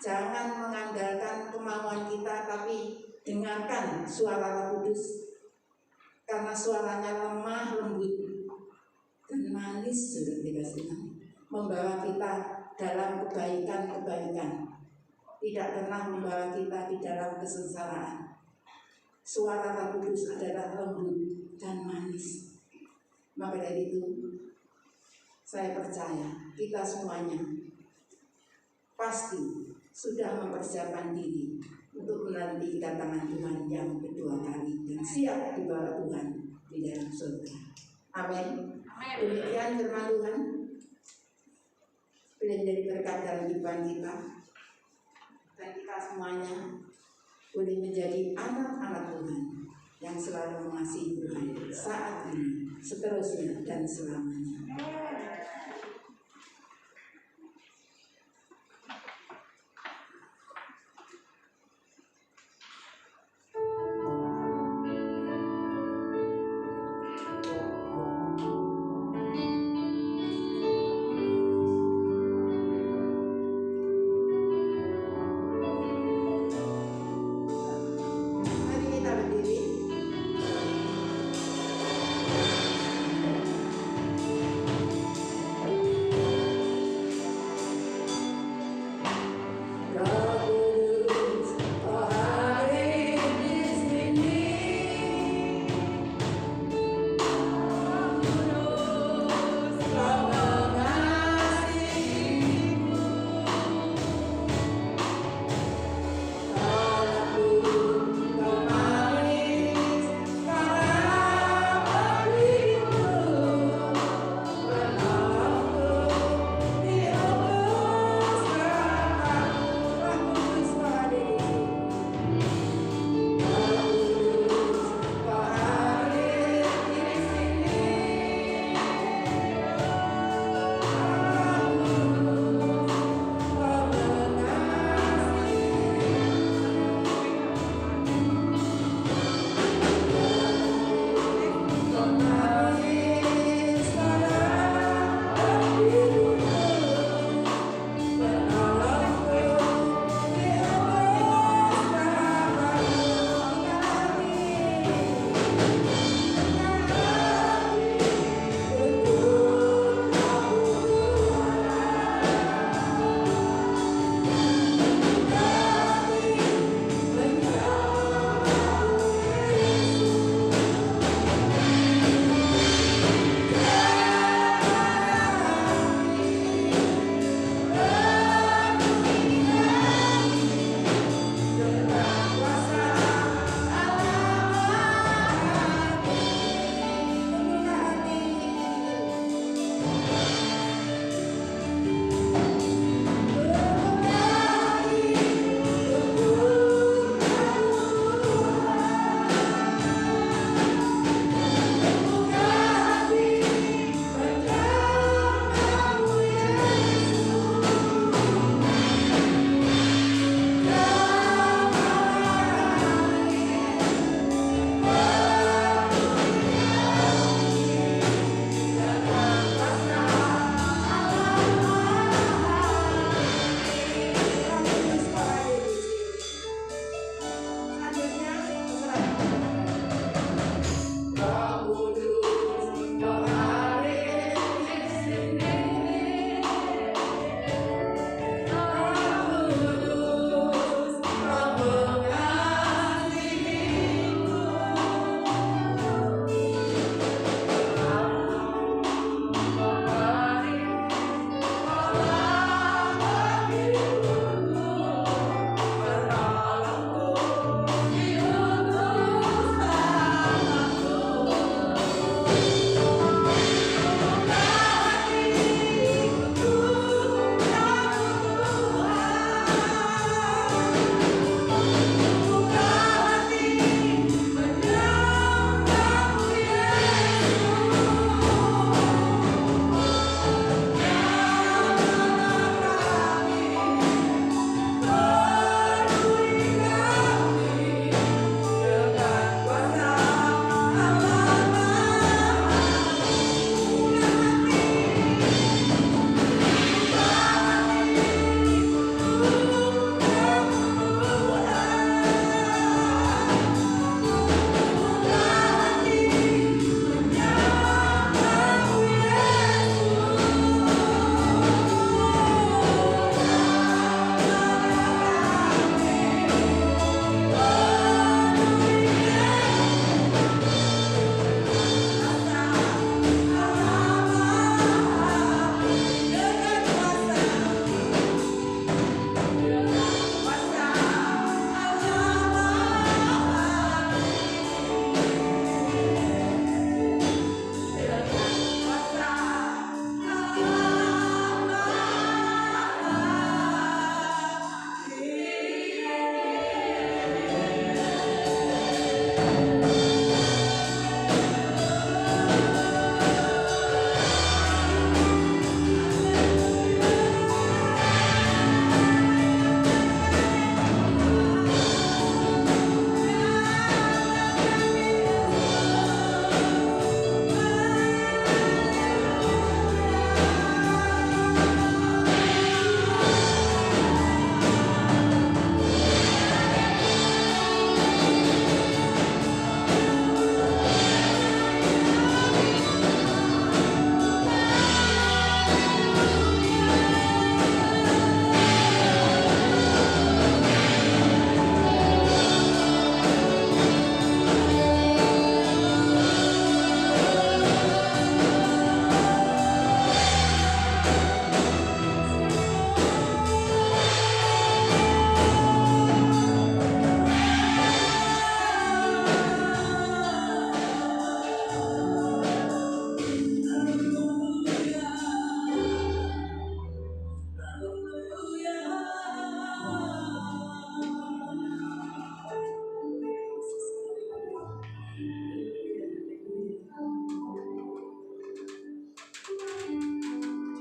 Jangan mengandalkan kemauan kita, tapi dengarkan suara Roh Kudus, karena suaranya lemah, lembut, dan manis, sudah dikasih Tuhan, membawa kita dalam kebaikan-kebaikan, tidak pernah membawa kita di dalam kesengsaraan. Suara Roh Kudus adalah lembut dan manis. Maka dari itu, saya percaya kita semuanya pasti sudah mempersiapkan diri untuk menanti kedatangan Tuhan yang kedua kali dan siap dibawa Tuhan di dalam surga. Amin. Demikian firman Tuhan. Boleh menjadi berkat dalam kehidupan kita, dan kita semuanya boleh menjadi anak-anak Tuhan yang selalu mengasihi Tuhan saat ini, seterusnya, dan selamanya.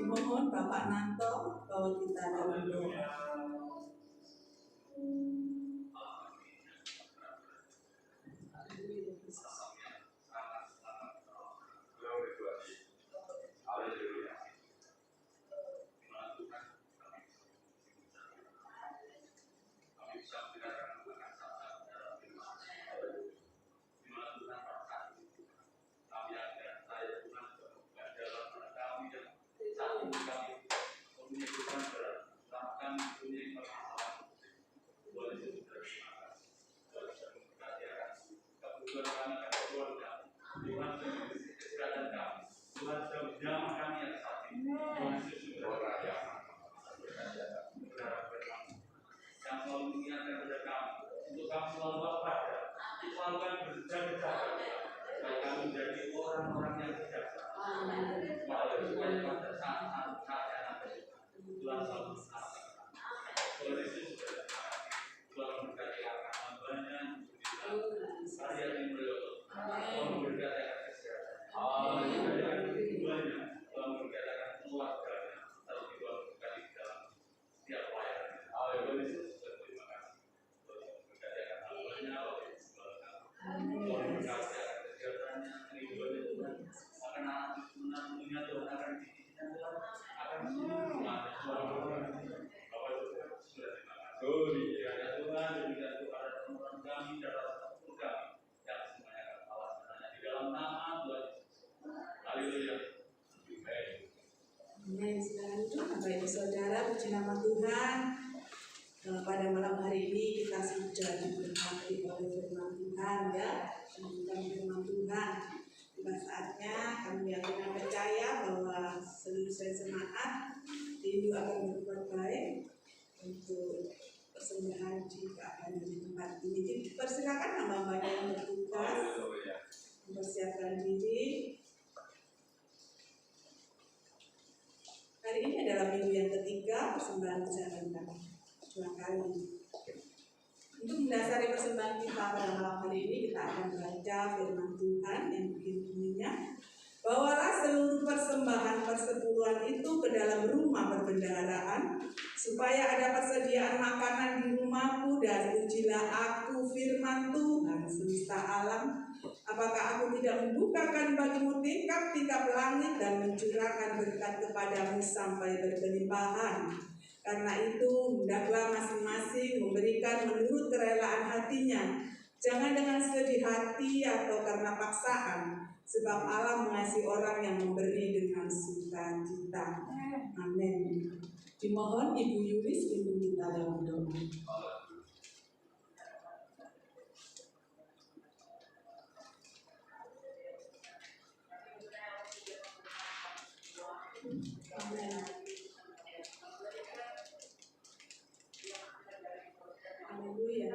Dimohon Bapak Nanto bahwa kita dalam doa. Amin. Sedang itu, Bapak Ibu Saudara, puji nama Tuhan. Pada malam hari ini kita sudah diberkati oleh firman Tuhan, ya, tentang firman Tuhan. Tiba saatnya kami yakin dan percaya bahwa seluruh saya semangat rindu akan berbuat baik untuk persembahan jika ada di tempat ini. Persilakan hamba-hamba yang bertugas mempersiapkan diri. Hari ini adalah minggu yang ketiga persembahan dijalankan 2 kali. Untuk mendasari persembahan kita pada malam hari ini, kita akan baca firman Tuhan yang bunyinya, bawalah seluruh persembahan persepuluhan itu ke dalam rumah perbendaharaan, supaya ada persediaan makanan di rumahku, dan ujilah aku firman Tuhan semesta alam. Apakah aku tidak membukakan bagimu tingkap-tingkap langit dan mencurahkan berkat kepadamu sampai berkelimpahan? Karena itu, hendaklah masing-masing memberikan menurut kerelaan hatinya, jangan dengan sedih hati atau karena paksaan, sebab Allah mengasihi orang yang memberi dengan sukacita. Amin. Dimohon Ibu Yulis pimpin kita dalam doa. Amin. Haleluya.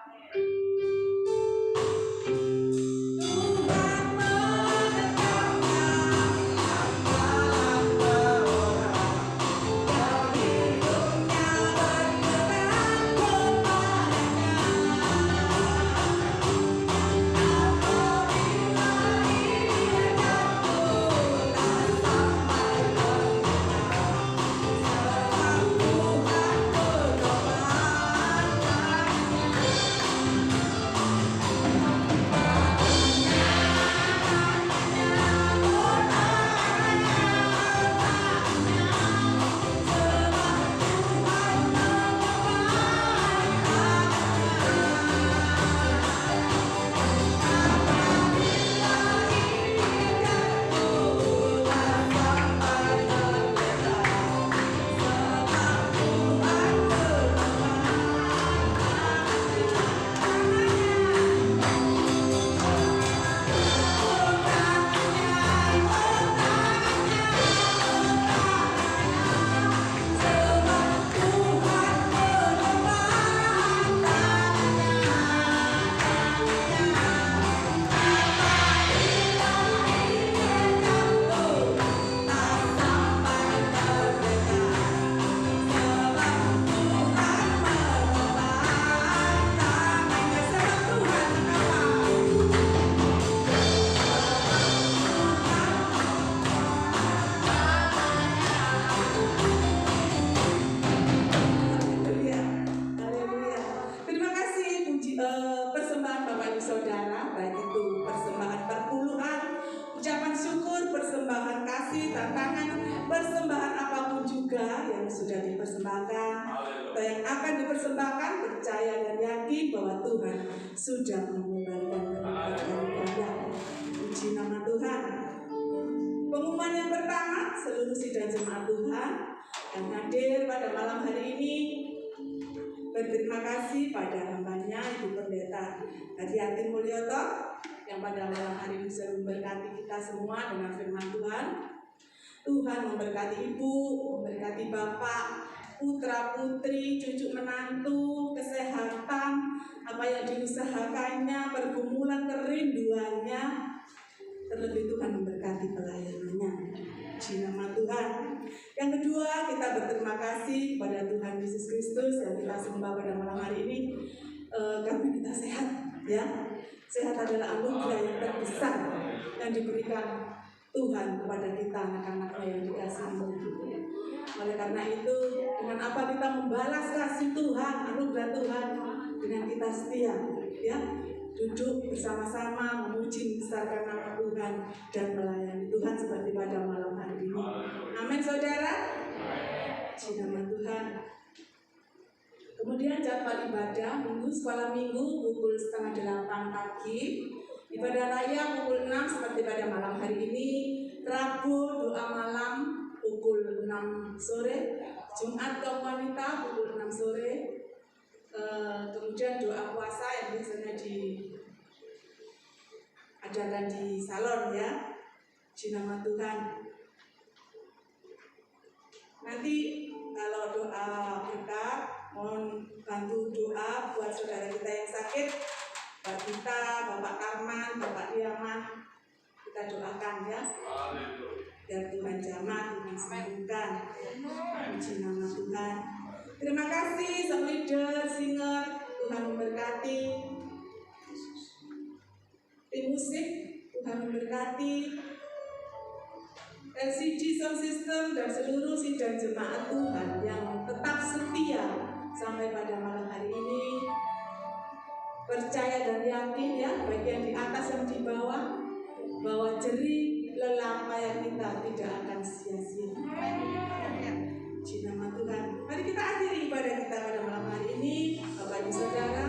Amin. persembahkan, percaya dan yakin bahwa Tuhan sudah mengembalikan berlipat-lipat. Puji nama Tuhan. Pengumuman yang pertama, seluruh sidang jemaat Tuhan yang hadir pada malam hari ini berterima kasih pada hambanya Ibu Pendeta Hadiati Mulyoto yang pada malam hari ini selalu memberkati kita semua dengan firman Tuhan. Tuhan memberkati Ibu, memberkati Bapak, putra putri, cucu menantu, kesehatan, apa yang diusahakannya, pergumulan, kerinduannya. Terlebih Tuhan memberkati pelayanannya. Puji nama Tuhan. Yang kedua, kita berterima kasih kepada Tuhan Yesus Kristus yang kita sembah pada malam hari ini karena kita sehat, ya. Sehat adalah anugerah yang terbesar yang diberikan Tuhan kepada kita anak-anaknya yang dikasihinya. Oleh karena itu, dengan apa kita membalas kasih Tuhan, anugerah Tuhan, dengan kita setia, ya, duduk bersama-sama memuji membesarkan nama Tuhan dan melayani Tuhan seperti pada malam hari ini. Amin, saudara. Puji nama Tuhan. Kemudian jadwal ibadah minggu sekolah minggu pukul 7:30 pagi, ibadah raya pukul 6 seperti pada malam hari ini, Rabu doa malam pukul 6 sore, Jumat kaum wanita pukul 6 sore, kemudian doa puasa yang biasanya diadakan di salon, ya. Puji nama Tuhan. Nanti kalau doa kita mohon bantu doa buat saudara kita yang sakit, Pak Gita, Bapak Karman, Bapak Diaman, kita doakan, ya. Biar Tuhan jamah, Tuhan sembuhkan. Puji nama Tuhan. Terima kasih sang leader, singer, Tuhan memberkati. Tim musik, Tuhan memberkati. LCD Sound System dan seluruh sidang jemaat Tuhan yang tetap setia sampai pada malam hari ini. Percaya dan yakin, ya, baik yang di atas yang di bawah, bahwa jerih lelah payah kita tidak akan sia-sia. Puji nama Tuhan. Mari kita akhiri ibadah kita pada malam hari ini, Bapak Ibu Saudara.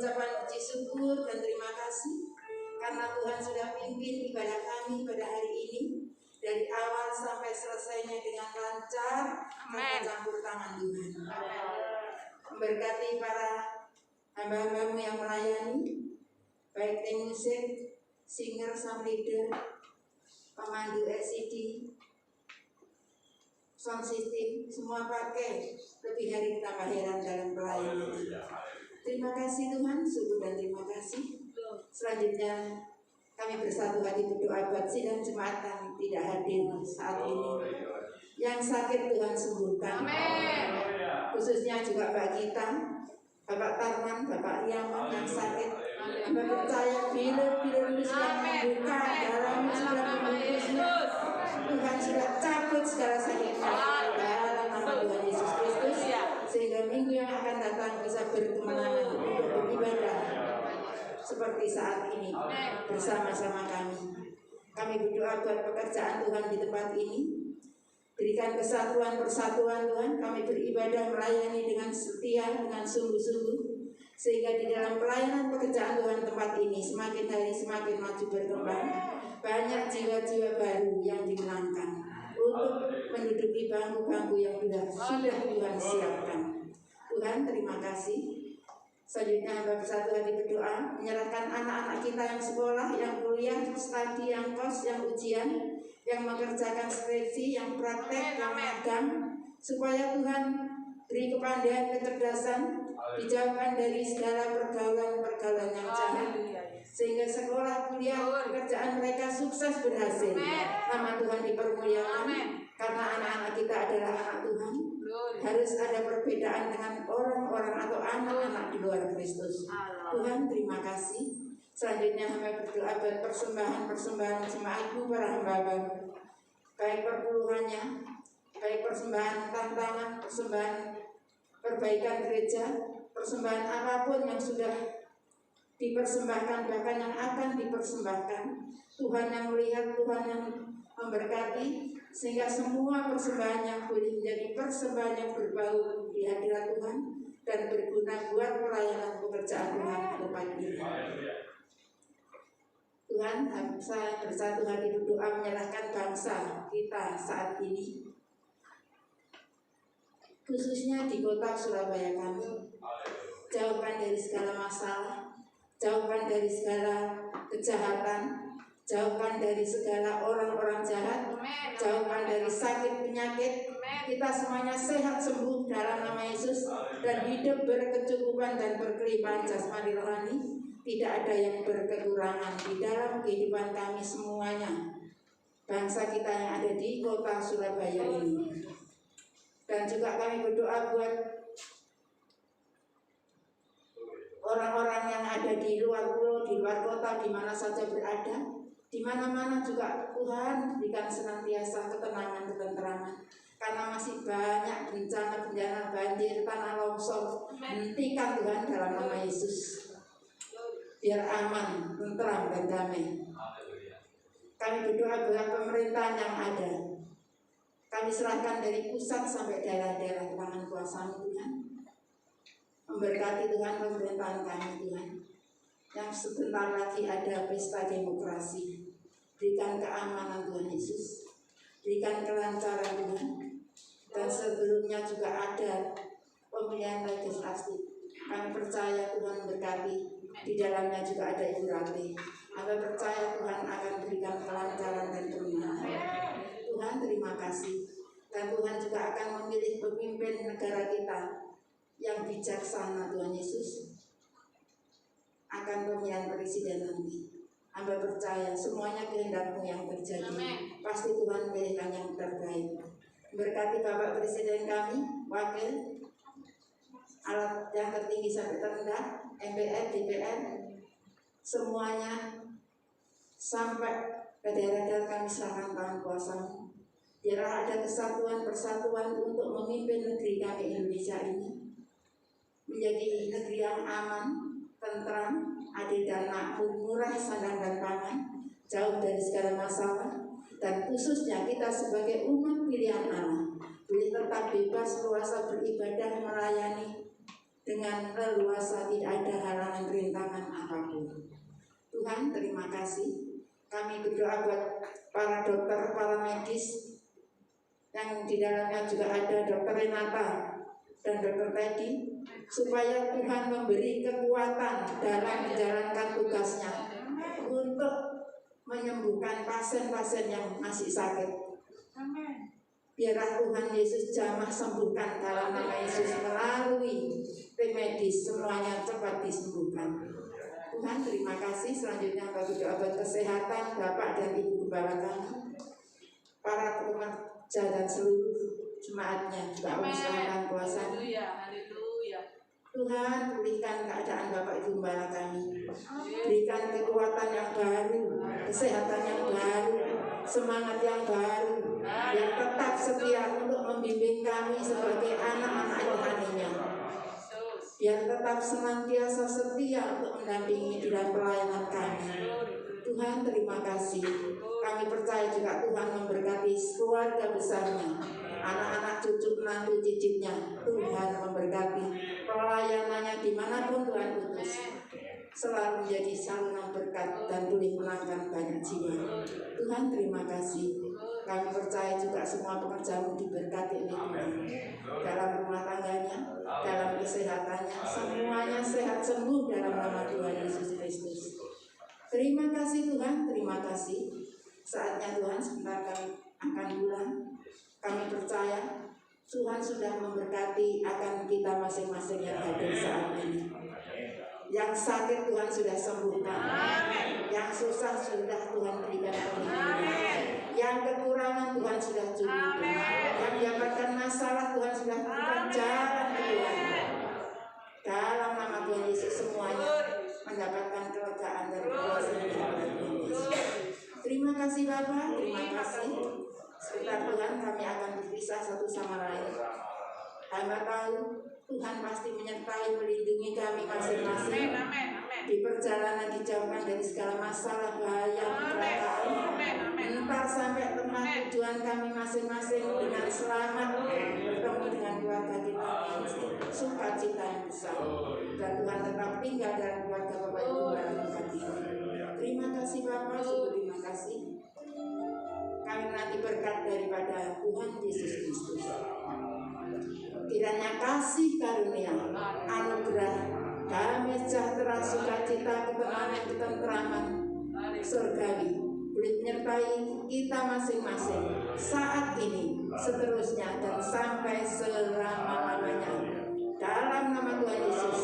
mengucapkan puji syukur dan terima kasih karena Tuhan sudah pimpin ibadah kami pada hari ini dari awal sampai selesainya dengan lancar tanpa campur tangan Tuhan. Memberkati para hamba-hambamu yang melayani, baik tim musik, singer, sound leader, pemandu LCD, sound system, semua pakai lebih hari tambah heran dalam pelayanan. Terima kasih Tuhan, syukur dan terima kasih. Selanjutnya kami bersatu hati berdoa buat sidang jemaat yang tidak hadir saat ini. Yang sakit Tuhan sembuhkan. Khususnya juga Mbak Gita, Bapak Tarman, Bapak Riaman yang sakit. Amba percaya biru-biru yang membuka dalam sudah membungkusnya. Tuhan sudah cabut segala sakit dalam nama Tuhan Yesus Kristus, sehingga minggu yang akan datang bisa berkemenangan untuk beribadah seperti saat ini bersama-sama kami. Kami berdoa buat pekerjaan Tuhan di tempat ini. Berikan kesatuan persatuan Tuhan. Kami beribadah melayani dengan setia, dengan sungguh-sungguh, sehingga di dalam pelayanan pekerjaan Tuhan tempat ini semakin hari semakin maju berkembang. Banyak jiwa-jiwa baru yang dimenangkan untuk menduduki bangku-bangku yang sudah Tuhan siapkan. Tuhan, terima kasih. Selanjutnya hamba bersatu hati berdoa menyerahkan anak-anak kita yang sekolah, yang kuliah, studi, yang kos, yang ujian, yang mengerjakan skripsi, yang praktek, yang magang, supaya Tuhan beri kepandaian, kecerdasan, dijauhkan dari segala pergaulan-pergaulan yang jahat, sehingga sekolah, kuliah, pekerjaan mereka sukses berhasil. Nama Tuhan dipermuliakan, karena anak-anak kita adalah anak Tuhan. Harus ada perbedaan dengan orang-orang atau anak-anak di luar Kristus. Tuhan, terima kasih. Selanjutnya hamba berdoa buat persembahan-persembahan jemaatku para hamba-hamba, baik perpuluhannya, baik persembahan tantangan, persembahan perbaikan gereja, persembahan apapun yang sudah dipersembahkan, bahkan yang akan dipersembahkan. Tuhan yang melihat, Tuhan yang memberkati, sehingga semua persembahan yang boleh menjadi persembahan yang berbau di hadirat Tuhan dan berguna buat pelayanan pekerjaan Tuhan ke depan ini. Tuhan, saya bersatu hati berdoa menyerahkan bangsa kita saat ini, khususnya di kota Surabaya kami. Jauhkan dari segala masalah, jauhkan dari segala kejahatan, jauhkan dari segala orang-orang jahat, jauhkan dari sakit penyakit. Kita semuanya sehat sembuh dalam nama Yesus dan hidup berkecukupan dan berkelimpahan jasmani rohani. Tidak ada yang berkekurangan di dalam kehidupan kami semuanya, bangsa kita yang ada di kota Surabaya ini. Dan juga kami berdoa buat orang-orang yang ada di luar pulau, di luar kota, di mana saja berada, di mana-mana juga Tuhan berikan senantiasa ketenangan, ketenteraman. Karena masih banyak bencana-bencana banjir, tanah longsor. Hentikan Tuhan dalam nama Yesus, biar aman, tentram dan damai. Kami berdoa buat pemerintahan yang ada. Kami serahkan dari pusat sampai daerah-daerah tangan kuasa Tuhan. Memberkati Tuhan pemerintahan kami Tuhan, yang sebentar lagi ada pesta demokrasi. Berikan keamanan Tuhan Yesus, berikan kelancaran Tuhan. Dan sebelumnya juga ada pemilihan legislatif. Kami percaya Tuhan memberkati, di dalamnya juga ada Ibu Rati. Kami percaya Tuhan akan berikan kelancaran dan kemenangan. Tuhan, terima kasih. Dan Tuhan juga akan memilih pemimpin negara kita yang bijaksana. Tuhan Yesus akan pemilihan presiden nanti. Hamba percaya semuanya kehendak-Mu yang terjadi. Pasti Tuhan berikan yang terbaik. Berkati Bapak Presiden kami, wakil, alat yang tertinggi sampai terendah, MPR, DPR, semuanya sampai ke daerah-daerah kami serahkan tangan kuasa-Mu. Biarlah ada kesatuan persatuan untuk memimpin negeri kami Indonesia ini menjadi negeri yang aman, tentram, adil dan makmur, murah sandang dan pangan, jauh dari segala masalah. Dan khususnya kita sebagai umat pilihan Allah boleh tetap bebas leluasa beribadah, melayani dengan leluasa, tidak ada halangan rintangan apapun. Tuhan, terima kasih. Kami berdoa buat para dokter, para medis, yang di dalamnya juga ada Dokter Renata dan Dokter Teddy, supaya Tuhan memberi kekuatan dalam menjalankan tugasnya untuk menyembuhkan pasien-pasien yang masih sakit. Biarlah Tuhan Yesus jamah sembuhkan dalam nama Yesus, melalui tim medis semuanya cepat disembuhkan. Tuhan terima kasih. Selanjutnya bagi doa buat kesehatan Bapak dan Ibu Gembala kami, para pekerja dan seluruh jemaatnya juga Allah serahkan kuasa. Tuhan pulihkan keadaan Bapak Ibu Gembala kami, berikan kekuatan yang baru, kesehatan yang baru, semangat yang baru, yang tetap setia untuk membimbing kami sebagai anak-anak rohaninya. Biar tetap senantiasa setia untuk mendampingi dalam pelayanan kami. Tuhan terima kasih. Kami percaya juga Tuhan memberkati keluarga besarnya, anak-anak cucu menantu cicitnya. Tuhan memberkati pelayanannya dimanapun Tuhan utus, selalu menjadi saluran berkat dan boleh menangkan banyak jiwa. Tuhan terima kasih. Kami percaya juga semua pekerjaanmu diberkati oleh Tuhan, dalam rumah tangganya, dalam kesehatannya, semuanya sehat sembuh dalam nama Tuhan Yesus Kristus. Terima kasih Tuhan, terima kasih. Saatnya Tuhan sebentar kami akan pulang. Kami percaya Tuhan sudah memberkati akan kita masing-masing yang hadir saat ini. Yang sakit Tuhan sudah sembuhkan, yang susah sudah Tuhan berikan perlindungan, yang kekurangan Tuhan sudah cukupkan, yang mendapatkan masalah Tuhan sudah berikan jalan keluar. Dalam nama Tuhan Yesus semuanya mendapatkan kelegaan dan kuasa dari Tuhan Yesus. Terima kasih Bapak, terima kasih. Sebentar Tuhan kami akan berpisah satu sama lain. Hamba tahu Tuhan pasti menyertai melindungi kami masing-masing di perjalanan, dijauhkan dari segala masalah, bahaya, kecelakaan. Entar sampai tempat tujuan kami masing-masing dengan selamat, bertemu dengan keluarga kita yang sukacita yang besar. Dan Tuhan tetap tinggal dalam keluarga Bapak Ibu dalam tempat ini. Terima kasih Bapak, sungguh terima kasih. Kami nanti berkat daripada Tuhan Yesus Kristus. Kiranya kasih karunia, anugerah, damai sejahtera, sukacita, ketenangan, ketentraman surgawi boleh menyertai kita masing-masing saat ini, seterusnya, dan sampai selama-lamanya. Dalam nama Tuhan Yesus.